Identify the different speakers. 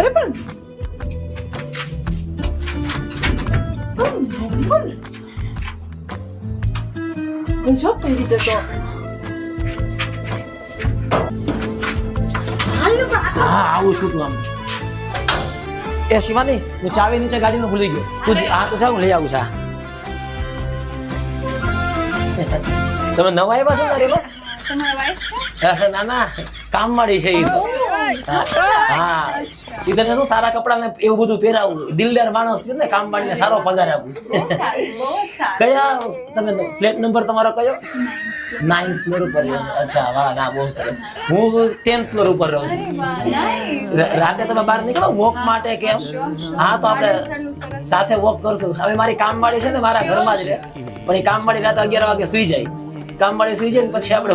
Speaker 1: અરે પણ ગજબ પહેરી દે તો
Speaker 2: હા આવું છું તું આમ એ શિવાની હું ચાવી નીચે ગાડીમાં ભૂલી ગયો તું હા તો જા હું લઈ આવું છું તમે નવા આવ્યા છો ને
Speaker 1: તમારા વાઈફ છે
Speaker 2: ના ના કામ વાળી છે ઈ તો હા ઈ તને શું સારા કપડા ને એવું બધું પહેરાવું દિલદાર માણસ છે ને કામ વાળીને સારો પગાર આપું
Speaker 1: બહુ સારું બહુ જ સારું
Speaker 2: કયા તમે ફ્લેટ નંબર તમારો કયો 9th ફ્લોર ઉપર રહ્યો અચ્છા વાહ ના બહુ સરસ હું 10th ફ્લોર ઉપર રહું
Speaker 1: અરે વાહ નાઈસ
Speaker 2: રાતે તમે બહાર નીકળો વોક માટે કેમ હા તો આપણે સાથે વોક કરશું હવે મારી કામવાળી છે ને મારા ઘરમાં જ રહે પણ એ કામવાળી રાતે 11 વાગે સુઈ જાય કામવાળી સુઈ જાય ને પછી આપણે